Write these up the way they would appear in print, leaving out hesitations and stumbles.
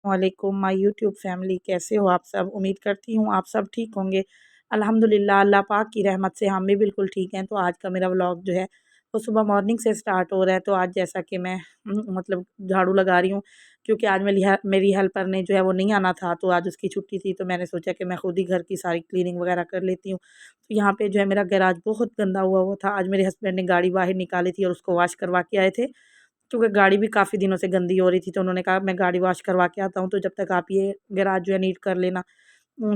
वालेकुम my YouTube family, कैसे हो आप सब? उम्मीद करती हूँ आप सब ठीक होंगे। अल्हम्दुलिल्लाह अल्लाह पाक की रहमत से हम भी बिल्कुल ठीक हैं। तो आज का मेरा व्लॉग जो है वो सुबह मॉर्निंग से स्टार्ट हो रहा है। तो आज जैसा कि मैं मतलब झाड़ू लगा रही हूँ, क्योंकि आज मेरी हेल्पर ने जो है वो नहीं आना था, तो आज उसकी छुट्टी थी। तो मैंने सोचा कि मैं खुद ही घर की सारी क्लीनिंग वगैरह कर लेती हूँ। तो यहाँ पे जो है मेरा गैराज बहुत गंदा हुआ हुआ था। आज मेरे हस्बैंड ने गाड़ी बाहर निकाली थी और उसको वॉश करवा के आए थे, क्योंकि गाड़ी भी काफ़ी दिनों से गंदी हो रही थी। तो उन्होंने कहा मैं गाड़ी वॉश करवा के आता हूँ, तो जब तक आप ये गैराज जो है नीट कर लेना।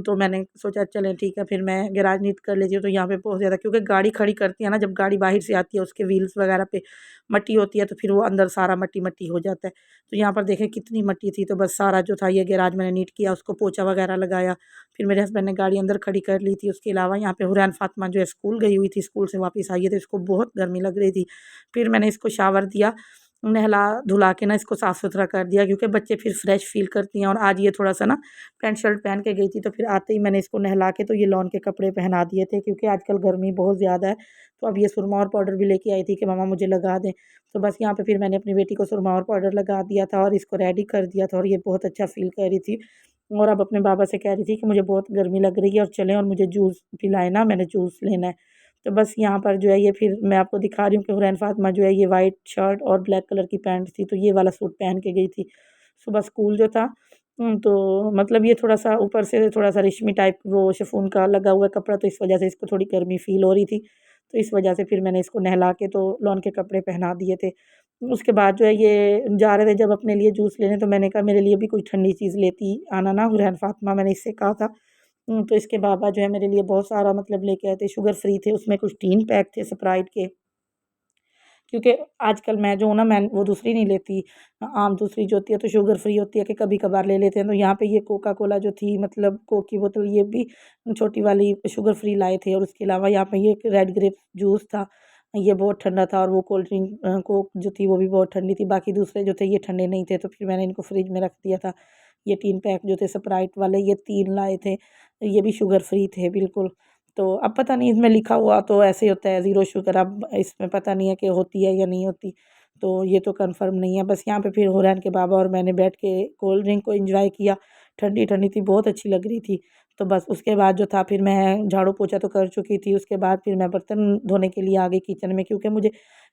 तो मैंने सोचा चलें ठीक है, फिर मैं गैराज नीट कर लेती हूँ। तो यहाँ पे बहुत ज़्यादा, क्योंकि गाड़ी खड़ी करती है ना, जब गाड़ी बाहर से आती है उसके व्हील्स वगैरह पे मट्टी होती है, तो फिर वो अंदर सारा मट्टी मट्टी हो जाता है। तो यहाँ पर देखें कितनी मट्टी थी। तो बस सारा जो था ये गैराज मैंने नीट किया, उसको पोछा वगैरह लगाया। फिर मेरे हस्बैंड ने गाड़ी अंदर खड़ी कर ली थी। उसके अलावा यहाँ पे हुरैन फातिमा जो है स्कूल गई हुई थी, स्कूल से वापस आई है, तो इसको बहुत गर्मी लग रही थी। फिर मैंने इसको शावर दिया, नहला धुला के ना इसको साफ़ सुथरा कर दिया, क्योंकि बच्चे फिर फ्रेश फील करती हैं। और आज ये थोड़ा सा ना पैंट शर्ट पहन के गई थी, तो फिर आते ही मैंने इसको नहला के तो ये लॉन के कपड़े पहना दिए थे, क्योंकि आजकल गर्मी बहुत ज़्यादा है। तो अब ये सुरमा और पाउडर भी लेके आई थी कि मम्मा मुझे लगा दें। तो बस यहाँ पे फिर मैंने अपनी बेटी को सुरमा और पाउडर लगा दिया था और इसको रेडी कर दिया था, और ये बहुत अच्छा फील कर रही थी। और अब अपने बाबा से कह रही थी कि मुझे बहुत गर्मी लग रही है और चलें और मुझे जूस पिलाएं ना, मैंने जूस लेना है। तो बस यहाँ पर जो है ये फिर मैं आपको दिखा रही हूँ कि हुरैन फातिमा जो है ये वाइट शर्ट और ब्लैक कलर की पैंट थी, तो ये वाला सूट पहन के गई थी। सुबह स्कूल जो था, तो मतलब ये थोड़ा-सा ऊपर से थोड़ा-सा रेशमी टाइप वो शिफॉन का लगा हुआ है कपड़ा, तो इस वजह से इसको थोड़ी गर्मी फ़ील हो रही थी। तो इस वजह से फिर मैंने इसको नहला के तो लॉन के कपड़े पहना दिए थे। उसके बाद जो है ये जा रहे थे जब अपने लिए जूस लेने, तो मैंने कहा मेरे लिए भी कोई ठंडी चीज़ लेती आना ना हुरैन फातिमा, मैंने इससे कहा था। तो इसके बाबा जो है मेरे लिए बहुत सारा मतलब लेके आए थे, शुगर फ्री थे, उसमें कुछ 3 पैक थे स्प्राइट के। क्योंकि आजकल मैं जो हूँ ना, मैं वो दूसरी नहीं लेती, आम दूसरी जो होती है तो शुगर फ्री होती है, कि कभी-कभार ले लेते हैं। तो यहाँ पे ये कोका कोला जो थी, मतलब कोक की बोतल, ये भी छोटी वाली शुगर फ्री लाए थे। और उसके अलावा यहाँ पे ये एक रेड ग्रेप जूस था, ये बहुत ठंडा था। और वो कोल्ड ड्रिंक कोक जो थी वो भी बहुत ठंडी थी। बाकी दूसरे जो थे ये ठंडे नहीं थे, तो फिर मैंने इनको फ्रिज में रख दिया था। ये 3 पैक जो थे स्प्राइट वाले, ये 3 लाए थे, ये भी शुगर फ्री थे बिल्कुल। तो अब पता नहीं, इसमें लिखा हुआ तो ऐसे ही होता है ज़ीरो शुगर, अब इसमें पता नहीं है कि होती है या नहीं होती, तो ये तो कंफर्म नहीं है। बस यहाँ पे फिर हुरैन के बाबा और मैंने बैठ के कोल्ड ड्रिंक को एंजॉय किया। ठंडी ठंडी थी, बहुत अच्छी लग रही थी। तो बस उसके बाद जो था, फिर मैं झाड़ू पोछा तो कर चुकी थी, उसके बाद फिर मैं बर्तन धोने के लिए आ गई किचन में, क्योंकि मुझे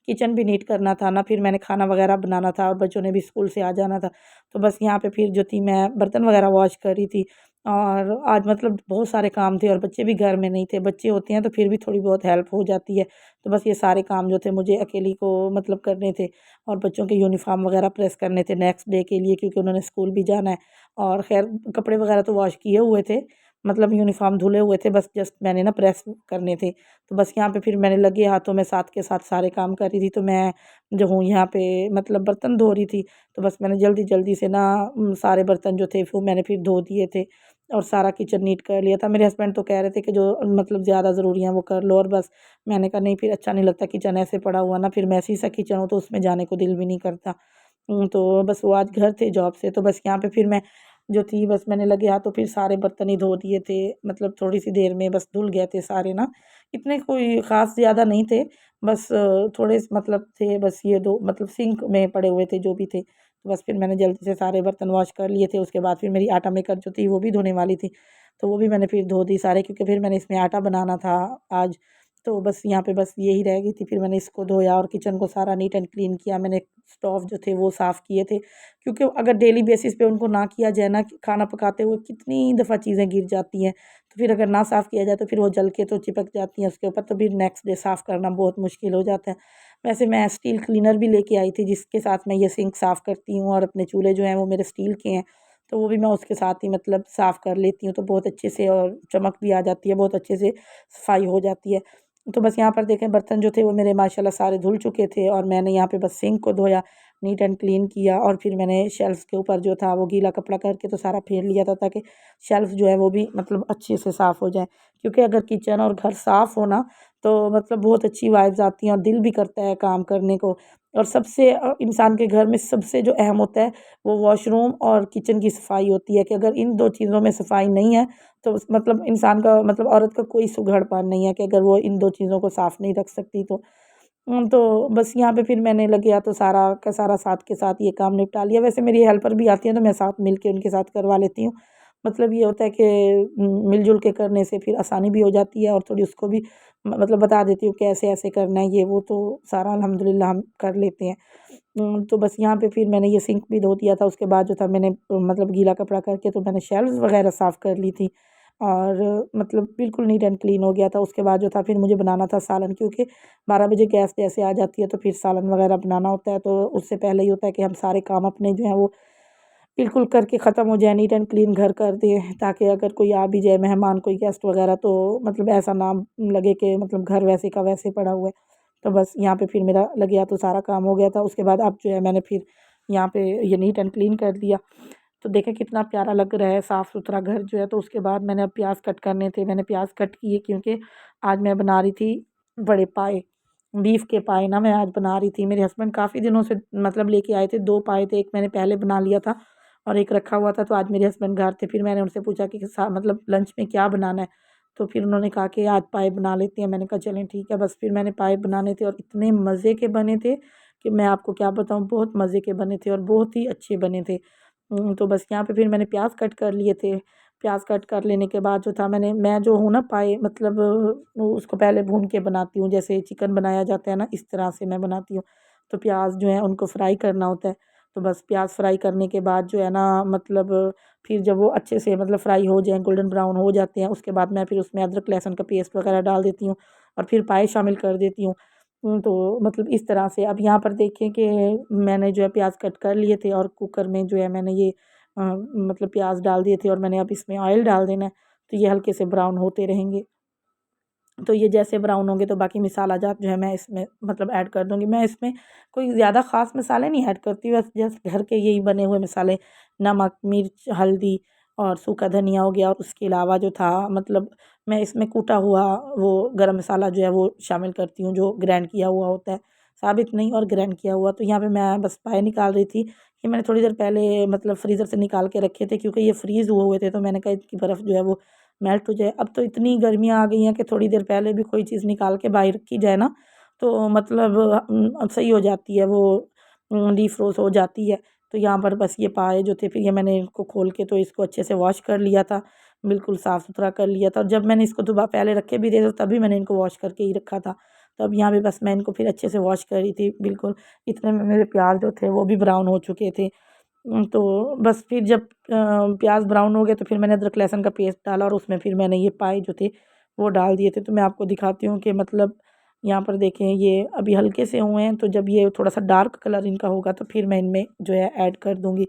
किचन भी नीट करना था ना। फिर मैंने खाना वगैरह बनाना था और बच्चों ने भी स्कूल से आ जाना था। तो बस यहाँ पे फिर जो थी मैं बर्तन वगैरह वॉश कर रही थी। और आज मतलब बहुत सारे काम थे और बच्चे भी घर में नहीं थे। बच्चे होते हैं तो फिर भी थोड़ी बहुत हेल्प हो जाती है। तो बस ये सारे काम जो थे मुझे अकेली को मतलब करने थे। और बच्चों के यूनिफ़ॉर्म वगैरह प्रेस करने थे नेक्स्ट डे के लिए, क्योंकि उन्होंने स्कूल भी जाना है। और ख़ैर कपड़े वगैरह तो वॉश किए हुए थे, मतलब यूनिफ़ॉर्म धुले हुए थे, बस जस्ट मैंने ना प्रेस करने थे। तो बस यहाँ पे फिर मैंने लगे हाथों में साथ के साथ सारे काम कर रही थी। तो मैं जो हूँ यहाँ पे मतलब बर्तन धो रही थी, तो बस मैंने जल्दी-जल्दी से ना सारे बर्तन जो थे वो मैंने फिर धो दिए थे। और सारा किचन नीट कर लिया था। मेरे हस्बैंड तो कह रहे थे कि जो मतलब ज़्यादा ज़रूरी है वो कर लो, और बस मैंने कहा नहीं, फिर अच्छा नहीं लगता किचन ऐसे पड़ा हुआ ना, फिर मैसी सा किचन हो तो उसमें जाने को दिल भी नहीं करता। तो बस वो आज घर थे जॉब से, तो बस यहाँ पे फिर मैं जो थी बस मैंने लगे हाथों फिर सारे बर्तन ही धो दिए थे। मतलब थोड़ी सी देर में बस धुल गए थे सारे ना, इतने कोई ख़ास ज़्यादा नहीं थे। बस थोड़े मतलब थे, बस ये 2 मतलब सिंक में पड़े हुए थे जो भी थे। तो बस फिर मैंने जल्दी से सारे बर्तन वॉश कर लिए थे। उसके बाद फिर मेरी आटा मेकर जो थी वो भी धोने वाली थी, तो वो भी मैंने फिर धो दी सारे, क्योंकि फिर मैंने इसमें आटा बनाना था आज। तो बस यहाँ पे बस यही रह गई थी। फिर मैंने इसको धोया और किचन को सारा नीट एंड क्लीन किया। मैंने स्टोव जो थे वो साफ़ किए थे, क्योंकि अगर डेली बेसिस पे उनको ना किया जाए ना, खाना पकाते हुए कितनी दफ़ा चीज़ें गिर जाती हैं। तो फिर अगर ना साफ़ किया जाए तो फिर वो जल के तो चिपक जाती हैं उसके ऊपर, तो फिर नेक्स्ट डे साफ़ करना बहुत मुश्किल हो जाता है। वैसे मैं स्टील क्लीनर भी लेके आई थी, जिसके साथ मैं ये सिंक साफ़ करती हूँ, और अपने चूल्हे जो हैं वो मेरे स्टील के हैं, तो वो भी मैं उसके साथ ही मतलब साफ़ कर लेती हूँ, तो बहुत अच्छे से और चमक भी आ जाती है, बहुत अच्छे से सफाई हो जाती है। तो बस यहाँ पर देखें बर्तन जो थे वो मेरे माशाल्लाह सारे धुल चुके थे, और मैंने यहाँ पे बस सिंक को धोया, नीट एंड क्लीन किया, और फिर मैंने शेल्फ़ के ऊपर जो था वो गीला कपड़ा करके तो सारा फेर लिया था, ताकि शेल्फ़ जो है वो भी मतलब अच्छे से साफ़ हो जाए। क्योंकि अगर किचन और घर साफ़ हो ना, तो मतलब बहुत अच्छी वाइब्स आती हैं और दिल भी करता है काम करने को। और सबसे इंसान के घर में सबसे जो अहम होता है वो वॉशरूम और किचन की सफाई होती है, कि अगर इन 2 चीज़ों में सफाई नहीं है, तो मतलब इंसान का मतलब औरत का कोई सुघड़पन नहीं है, कि अगर वो इन 2 चीज़ों को साफ़ नहीं रख सकती तो। तो बस यहाँ पे फिर मैंने लग गया तो सारा का सारा साथ के साथ ये काम निपटा लिया। वैसे मेरी हेल्पर भी आती है तो मैं साथ मिल के उनके साथ करवा लेती हूँ। मतलब ये होता है कि मिल-जुल के करने से फिर आसानी भी हो जाती है और थोड़ी उसको भी मतलब बता देती हूँ कैसे ऐसे करना है ये वो, तो सारा अल्हम्दुलिल्लाह हम कर लेते हैं। तो बस यहाँ पे फिर मैंने ये सिंक भी धो दिया था, उसके बाद जो था मैंने मतलब गीला कपड़ा करके तो मैंने शेल्व्स वगैरह साफ़ कर ली थी और मतलब बिल्कुल नीट एंड क्लीन हो गया था। उसके बाद जो था फिर मुझे बनाना था सालन, क्योंकि 12 बजे गैस जैसे आ जाती है तो फिर सालन वगैरह बनाना होता है, तो उससे पहले ये होता है कि हम सारे काम अपने जो हैं वो बिल्कुल करके ख़त्म हो जाए, नीट एंड क्लीन घर कर दें, ताकि अगर कोई आ भी जाए मेहमान, कोई गेस्ट वगैरह, तो मतलब ऐसा ना लगे कि मतलब घर वैसे का वैसे पड़ा हुआ है। तो बस यहाँ पे फिर मेरा लग गया तो सारा काम हो गया था। उसके बाद अब जो है मैंने फिर यहाँ पे ये नीट एंड क्लीन कर दिया। तो देखें कितना प्यारा लग रहा है साफ़ सुथरा घर जो है। तो उसके बाद मैंने अब प्याज कट करने थे, मैंने प्याज कट किए क्योंकि आज मैं बना रही थी बड़े पाए, बीफ के पाए ना मैं आज बना रही थी। मेरे हस्बैंड काफ़ी दिनों से मतलब लेके आए थे, 2 पाए थे, एक मैंने पहले बना लिया था और एक रखा हुआ था। तो आज मेरे हस्बैंड घर थे, फिर मैंने उनसे पूछा कि मतलब लंच में क्या बनाना है? तो फिर उन्होंने कहा कि आज पाए बना लेते हैं। मैंने कहा चलें ठीक है। बस फिर मैंने पाए बनाने थे और इतने मज़े के बने थे कि मैं आपको क्या बताऊँ, बहुत मज़े के बने थे और बहुत ही अच्छे बने थे। तो बस यहाँ पे फिर मैंने प्याज कट कर लिए थे। प्याज कट कर लेने के बाद जो था मैं जो हूँ ना पाए मतलब वो उसको पहले भून के बनाती हूँ, जैसे चिकन बनाया जाता है ना, इस तरह से मैं बनाती हूँ। तो प्याज जो है उनको फ्राई करना होता है। तो बस प्याज फ्राई करने के बाद जो है ना मतलब फिर जब वो अच्छे से मतलब फ्राई हो जाएँ, गोल्डन ब्राउन हो जाते हैं, उसके बाद मैं फिर उसमें अदरक लहसुन का पेस्ट वगैरह डाल देती हूँ और फिर पाए शामिल कर देती हूँ। तो मतलब इस तरह से अब यहाँ पर देखें कि मैंने जो है प्याज कट कर लिए थे और कुकर में जो है मैंने ये मतलब प्याज डाल दिए थे और मैंने अब इसमें ऑयल डाल देना है। तो ये हल्के से ब्राउन होते रहेंगे। तो ये जैसे ब्राउन होंगे तो बाकी मसाला जात जो है मैं इसमें मतलब ऐड कर दूँगी। मैं इसमें कोई ज़्यादा ख़ास मसाले नहीं ऐड करती, बस जस्ट घर के यही बने हुए मसाले, नमक, मिर्च, हल्दी और सूखा धनिया हो गया और उसके अलावा जो था मतलब मैं इसमें कूटा हुआ वो गरम मसाला जो है वो शामिल करती हूँ, जो ग्राइंड किया हुआ होता है। साबित नहीं और ग्राइंड किया हुआ। तो यहाँ पे मैं बस पाए निकाल रही थी। ये मैंने थोड़ी देर पहले मतलब फ्रीज़र से निकाल के रखे थे क्योंकि ये फ्रीज़ हुए हुए थे, तो मैंने कहा इनकी बर्फ़ जो है वो मेल्ट हो जाए। अब तो इतनी गर्मियाँ आ गई हैं कि थोड़ी देर पहले भी कोई चीज़ निकाल के बाहर रखी जाए ना, तो मतलब सही हो जाती है वो, डिफ्रोज़ हो जाती है। तो यहाँ पर बस ये पाए जो थे फिर ये मैंने इनको खोल के तो इसको अच्छे से वॉश कर लिया था, बिल्कुल साफ़-सुथरा कर लिया था और जब मैंने इसको दुबा पहले रखे भी थे तो तभी मैंने इनको वॉश करके ही रखा था। तो अब यहाँ पे बस मैं इनको फिर अच्छे से वॉश कर रही थी बिल्कुल, इतने में मेरे प्याज़ जो थे वो भी ब्राउन हो चुके थे। तो बस फिर जब प्याज़ ब्राउन हो गए तो फिर मैंने अदरक लहसुन का पेस्ट डाला और उसमें फिर मैंने ये पाए जो थे वो डाल दिए थे। तो मैं आपको दिखाती हूँ कि मतलब यहाँ पर देखें ये अभी हल्के से हुए हैं, तो जब ये थोड़ा-सा डार्क कलर इनका होगा तो फिर मैं इनमें जो है ऐड कर दूँगी।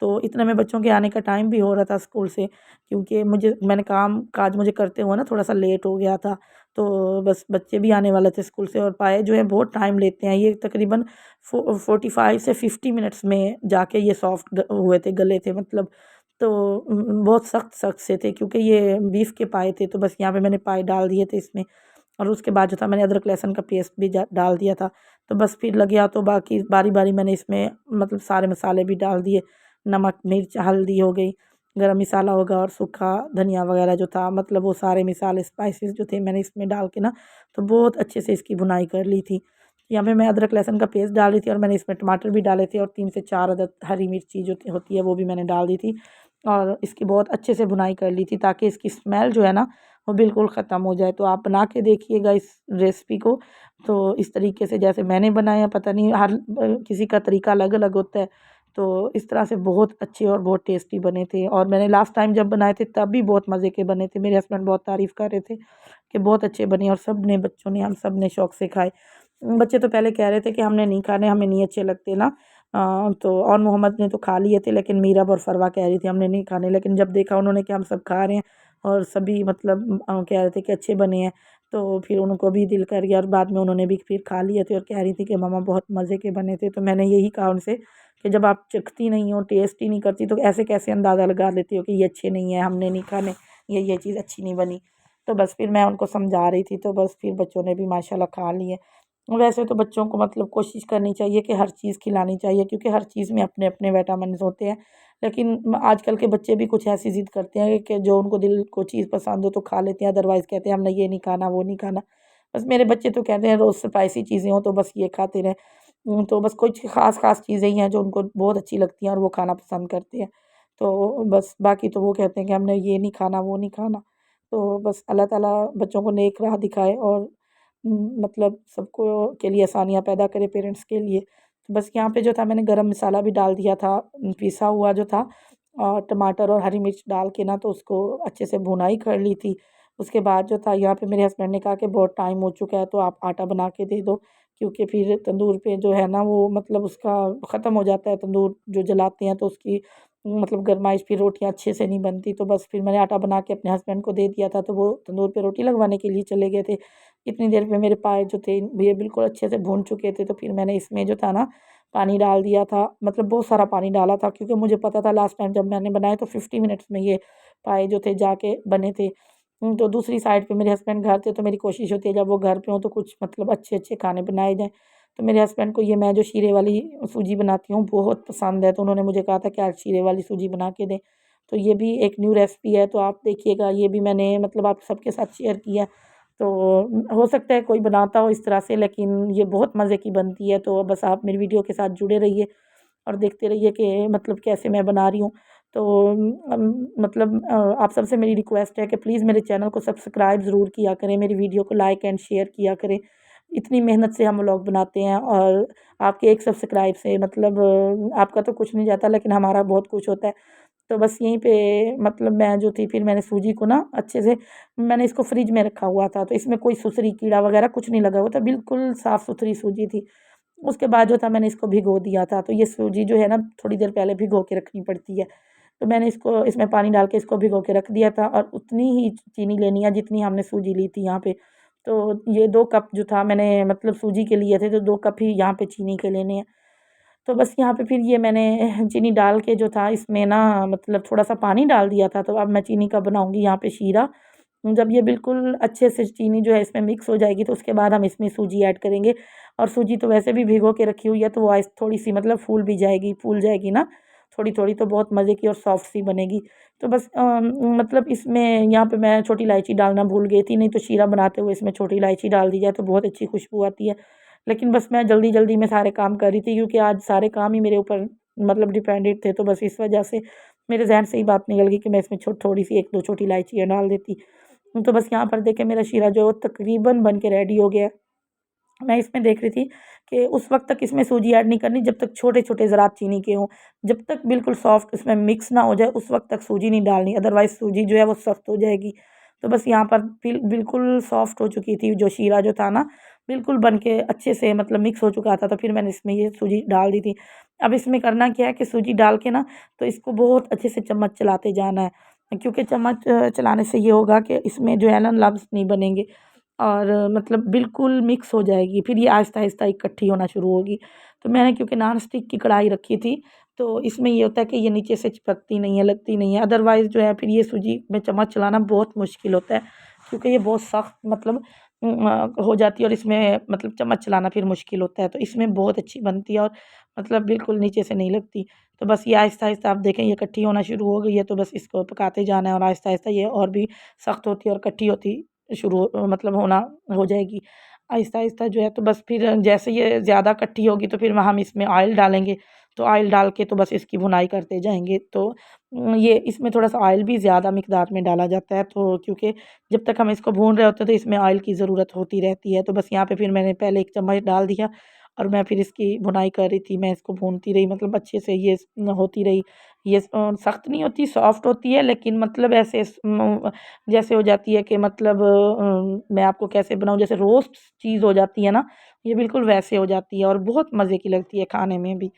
तो इतने में बच्चों के आने का टाइम भी हो रहा था स्कूल से, क्योंकि मैंने काम-काज मुझे करते हुए ना थोड़ा-सा लेट हो गया था। तो बस बच्चे भी आने वाले थे स्कूल से और पाए जो है बहुत टाइम लेते हैं। ये तकरीबन 45 से 50 मिनट्स में जाके ये सॉफ्ट हुए थे, गले थे मतलब। तो बहुत सख्त-सख्त से थे क्योंकि ये बीफ के पाए थे। तो बस यहाँ पे मैंने पाए डाल दिए थे इसमें और उसके बाद जो था मैंने अदरक लहसुन का पेस्ट भी डाल दिया था। तो बस फिर लग गया तो बाकी बारी-बारी मैंने इसमें मतलब सारे मसाले भी डाल दिए। नमक, मिर्च, हल्दी हो गई, गरम मसाला होगा और सूखा धनिया वगैरह जो था मतलब वो सारे मसाले स्पाइसेस जो थे मैंने इसमें डाल के ना तो बहुत अच्छे से इसकी भुनाई कर ली थी। यहाँ पे मैं अदरक लहसुन का पेस्ट डाल रही थी और मैंने इसमें टमाटर भी डाले थे और 3 से 4 अदद हरी मिर्ची जो होती है वो भी मैंने डाल दी थी और इसकी बहुत अच्छे से भुनाई कर ली थी ताकि इसकी स्मेल जो है ना वो बिल्कुल ख़त्म हो जाए। तो आप बना के देखिएगा इस रेसिपी को। तो इस तरीके से जैसे मैंने बनाया, पता नहीं हर किसी का तरीका अलग-अलग होता है। तो इस तरह से बहुत अच्छे और बहुत टेस्टी बने थे और मैंने लास्ट टाइम जब बनाए थे तब भी बहुत मज़े के बने थे। मेरे हस्बैंड बहुत तारीफ़ कर रहे थे कि बहुत अच्छे बने और सब ने बच्चों ने हम सब ने शौक से खाए। बच्चे तो पहले कह रहे थे कि हमने नहीं खाने, हमें नहीं अच्छे लगते ना। तो और मोहम्मद ने तो खा लिए थे, लेकिन मीरब और फरवा कह रही थी हमने नहीं खाने। लेकिन जब देखा उन्होंने कि हम सब खा रहे हैं और सभी मतलब कह रहे थे कि अच्छे बने हैं, तो फिर उनको भी दिल कर गया और बाद में उन्होंने भी फिर खा लिए थे और कह रही थी कि मम्मा बहुत मज़े के बने थे। तो मैंने यही कहा उनसे कि जब आप चखती नहीं हो, टेस्ट ही नहीं करती, तो ऐसे कैसे अंदाज़ा लगा लेती हो कि ये अच्छे नहीं है, हमने नहीं खाने, ये चीज़ अच्छी नहीं बनी। तो बस फिर मैं उनको समझा रही थी, तो बस फिर बच्चों ने भी माशाल्लाह खा लिए। वैसे तो बच्चों को मतलब कोशिश करनी चाहिए कि हर चीज़ खिलानी चाहिए, क्योंकि हर चीज़ में अपने-अपने विटामिन्स होते हैं। लेकिन आजकल के बच्चे भी कुछ ऐसी ज़िद करते हैं कि जो उनको दिल को चीज़ पसंद हो तो खा लेते हैं, अदरवाइज़ कहते हैं हमने ये नहीं खाना, वो नहीं खाना। बस मेरे बच्चे तो कहते हैं रोज़ स्पाइसी चीज़ें हों तो बस ये खाते रहें। तो बस कुछ ख़ास चीज़ें ही हैं जो उनको बहुत अच्छी लगती हैं और वो खाना पसंद करते हैं। तो बस बाकी तो वो कहते हैं कि हमने ये नहीं खाना, वो नहीं खाना। तो बस अल्लाह ताला बच्चों को नेक राह दिखाए और मतलब सबको के लिए आसानियाँ पैदा करे पेरेंट्स के लिए। तो बस यहाँ पे जो था मैंने गरम मसाला भी डाल दिया था, पिसा हुआ जो था टमाटर और हरी मिर्च डाल के ना तो उसको अच्छे से भुनाई कर ली थी। उसके बाद जो था यहाँ पे मेरे हस्बैंड ने कहा कि बहुत टाइम हो चुका है तो आप आटा बना के दे दो, क्योंकि फिर तंदूर पे जो है ना वो मतलब उसका ख़त्म हो जाता है, तंदूर जो जलाते हैं तो उसकी मतलब गरमाइश फिर रोटियाँ अच्छे से नहीं बनती। तो बस फिर मैंने आटा बना के अपने हस्बैंड को दे दिया था, तो वो तंदूर पे रोटी लगवाने के लिए चले गए थे। इतनी देर में मेरे पाए जो थे ये बिल्कुल अच्छे से भून चुके थे, तो फिर मैंने इसमें जो था ना पानी डाल दिया था, मतलब बहुत सारा पानी डाला था क्योंकि मुझे पता था लास्ट टाइम जब मैंने बनाए तो 50 मिनट्स में ये पाए जो थे जाके बने थे। तो दूसरी साइड पे मेरे हस्बैंड घर थे, तो मेरी कोशिश होती है जब वो घर पे हों तो कुछ मतलब अच्छे-अच्छे खाने बनाए जाएँ। तो मेरे हस्बैंड को ये मैं जो शीरे वाली सूजी बनाती हूँ बहुत पसंद है, तो उन्होंने मुझे कहा था कि आज शीरे वाली सूजी बना के दें। तो ये भी एक न्यू रेसिपी है, तो आप देखिएगा, ये भी मैंने मतलब आप सबके साथ शेयर किया। तो हो सकता है कोई बनाता हो इस तरह से, लेकिन ये बहुत मज़े की बनती है। तो बस आप मेरी वीडियो के साथ जुड़े रहिए और देखते रहिए कि मतलब कैसे मैं बना रही हूँ। तो मतलब आप सबसे मेरी रिक्वेस्ट है कि प्लीज़ मेरे चैनल को सब्सक्राइब ज़रूर किया करें, मेरी वीडियो को लाइक एंड शेयर किया करें। इतनी मेहनत से हम व्लॉग बनाते हैं और आपके एक सब्सक्राइब से मतलब आपका तो कुछ नहीं जाता, लेकिन हमारा बहुत कुछ होता है। तो बस यहीं पे मतलब मैं जो थी फिर मैंने सूजी को ना अच्छे से मैंने इसको फ्रिज में रखा हुआ था, तो इसमें कोई सुसरी कीड़ा वगैरह कुछ नहीं लगा हुआ था, बिल्कुल साफ़-सुथरी सूजी थी। उसके बाद जो था मैंने इसको भिगो दिया था, तो ये सूजी जो है ना थोड़ी देर पहले भिगो के रखनी पड़ती है। तो मैंने इसको इसमें पानी डाल के इसको भिगो के रख दिया था और उतनी ही चीनी लेनी है जितनी हमने सूजी ली थी यहाँ पे। तो ये 2 कप जो था मैंने मतलब सूजी के लिए थे, तो 2 कप ही यहाँ पे चीनी के लेने हैं। तो बस यहाँ पे फिर ये मैंने चीनी डाल के जो था इसमें ना मतलब थोड़ा-सा पानी डाल दिया था, तो अब मैं चीनी का बनाऊँगी यहाँ पे शीरा। जब ये बिल्कुल अच्छे से चीनी जो है इसमें मिक्स हो जाएगी, तो उसके बाद हम इसमें सूजी ऐड करेंगे और सूजी तो वैसे भी भिगो के रखी हुई है, तो वो थोड़ी-सी मतलब फूल जाएगी ना, थोड़ी-थोड़ी तो बहुत मज़े की और सॉफ्ट सी बनेगी। तो बस मतलब इसमें यहाँ पे मैं छोटी इलायची डालना भूल गई थी, नहीं तो शीरा बनाते हुए इसमें छोटी इलायची डाल दी जाए तो बहुत अच्छी खुशबू आती है। लेकिन बस मैं जल्दी-जल्दी में सारे काम कर रही थी क्योंकि आज सारे काम ही मेरे ऊपर मतलब डिपेंडेंट थे, तो बस इस वजह से मेरे ज़हन से ये बात निकल गई कि मैं इसमें थोड़ी-सी 1-2 छोटी इलायचियाँ डाल देती। तो बस यहाँ पर देखिए मेरा शीरा जो है वो तकरीबन बन के रेडी हो गया है। मैं इसमें देख रही थी कि उस वक़्त तक इसमें सूजी ऐड नहीं करनी जब तक छोटे-छोटे ज़रात चीनी के हों। जब तक बिल्कुल सॉफ्ट इसमें मिक्स ना हो जाए उस वक़्त तक सूजी नहीं डालनी, अदरवाइज़ सूजी जो है वो सख्त हो जाएगी। तो बस यहाँ पर बिल्कुल सॉफ्ट हो चुकी थी जो शीरा जो था ना, बिल्कुल बन के अच्छे से मतलब मिक्स हो चुका था, तो फिर मैंने इसमें ये सूजी डाल दी थी। अब इसमें करना क्या है कि सूजी डाल के ना तो इसको बहुत अच्छे से चम्मच चलाते जाना है, क्योंकि चम्मच चलाने से ये होगा कि इसमें जो है ना लम्स नहीं बनेंगे और मतलब बिल्कुल मिक्स हो जाएगी, फिर ये आहिस्ता-आहिस्ता इकट्ठी होना शुरू होगी। तो मैंने क्योंकि नॉन स्टिक की कढ़ाई रखी थी, तो इसमें ये होता है कि ये नीचे से चिपकती नहीं है, लगती नहीं है। अदरवाइज़ जो है फिर ये सूजी में चम्मच चलाना बहुत मुश्किल होता है, क्योंकि ये बहुत सख्त मतलब हो जाती है और इसमें मतलब चम्मच चलाना फिर मुश्किल होता है। तो इसमें बहुत अच्छी बनती है और मतलब बिल्कुल नीचे से नहीं लगती। तो बस ये आहिस्ता-आहिस्ता आप देखें ये इकट्ठी होना शुरू हो गई है, तो बस इसको पकाते जाना है और आहिस्ता-आहिस्ता ये और भी सख्त होती है और इकट्ठी होती मतलब होना हो जाएगी। आहिस्ता-आहिस्ता जो है तो बस फिर जैसे ये ज़्यादा इकट्ठी होगी तो फिर हम इसमें ऑयल डालेंगे। तो ऑयल डाल के तो बस इसकी भुनाई करते जाएँगे। तो ये इसमें थोड़ा-सा ऑयल भी ज़्यादा मिक़दार में डाला जाता है, तो क्योंकि जब तक हम इसको भून रहे होते हैं तो इसमें ऑयल की ज़रूरत होती रहती है। तो बस यहाँ पे फिर मैंने पहले 1 चम्मच डाल दिया और मैं फिर इसकी भुनाई कर रही थी। मैं इसको भूनती रही, मतलब अच्छे से ये होती रही। ये सख्त नहीं होती, सॉफ्ट होती है, लेकिन मतलब ऐसे जैसे हो जाती है कि मतलब मैं आपको कैसे बनाऊँ, जैसे रोस्ट चीज़ हो जाती है ना, ये बिल्कुल वैसे हो जाती है और बहुत मज़े की लगती है खाने में भी।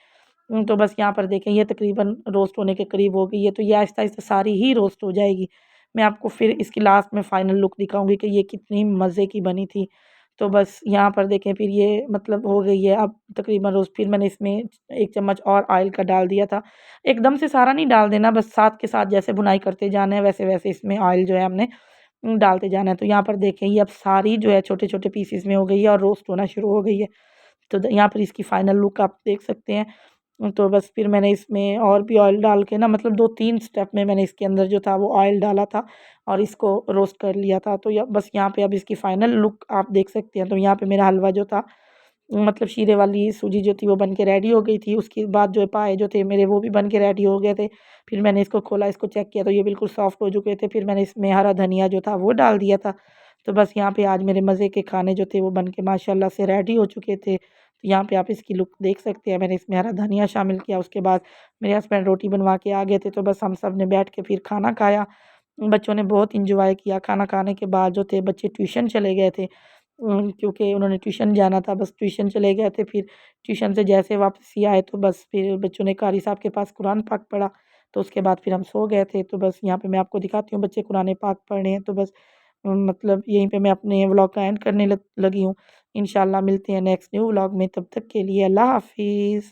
तो बस यहाँ पर देखें ये तकरीबन रोस्ट होने के करीब हो गई है, तो ये आहिस्ता-आहिस्ता सारी ही रोस्ट हो जाएगी। मैं आपको फिर इसकी लास्ट में फाइनल लुक दिखाऊँगी कि ये कितनी मज़े की बनी थी। तो बस यहाँ पर देखें फिर ये मतलब हो गई है अब तकरीबन रोस्ट, फिर मैंने इसमें 1 चम्मच और ऑयल का डाल दिया था। एकदम से सारा नहीं डाल देना, बस साथ के साथ जैसे भुनाई करते जाना है वैसे-वैसे इसमें ऑयल जो है हमने डालते जाना है। तो यहाँ पर देखें ये अब सारी जो है छोटे-छोटे पीसेज़ में हो गई है और रोस्ट होना शुरू हो गई है। तो यहाँ पर इसकी फाइनल लुक आप देख सकते हैं। तो बस फिर मैंने इसमें और भी ऑयल डाल के ना मतलब 2-3 स्टेप में मैंने इसके अंदर जो था वो ऑयल डाला था और इसको रोस्ट कर लिया था। तो य बस यहाँ पे अब इसकी फाइनल लुक आप देख सकते हैं। तो यहाँ पे मेरा हलवा जो था मतलब शीरे वाली सूजी जो थी वो बन के रेडी हो गई थी। उसके बाद जो पाए जो थे मेरे वो भी बन के रेडी हो गए थे। फिर मैंने इसको खोला, इसको चेक किया तो ये बिल्कुल सॉफ्ट हो चुके थे। फिर मैंने इसमें हरा धनिया जो था वो डाल दिया था। तो बस यहाँ पे आज मेरे मज़े के खाने जो थे वो बन के माशाल्लाह से रेडी हो चुके थे। तो यहाँ पे आप इसकी लुक देख सकते हैं। मैंने इसमें हरा धनिया शामिल किया, उसके बाद मेरे हस्बैंड रोटी बनवा के आ गए थे, तो बस हम सब ने बैठ के फिर खाना खाया। बच्चों ने बहुत एन्जॉय किया। खाना खाने के बाद जो थे बच्चे ट्यूशन चले गए थे। क्योंकि उन्होंने ट्यूशन जाना था, बस ट्यूशन चले गए थे। फिर ट्यूशन से जैसे वापसी आए तो बस फिर बच्चों ने कारी साहब के पास कुरान पाक पढ़ा। तो उसके बाद फिर हम सो गए थे। तो बस यहाँ पे मैं आपको दिखाती हूँ बच्चे कुरान पाक पढ़ रहे हैं। तो बस मतलब यहीं पे मैं अपने व्लॉग का एंड करने लगी हूँ। इंशाल्लाह मिलते हैं नेक्स्ट न्यू व्लॉग में, तब तक के लिए अल्लाह हाफ़िज़।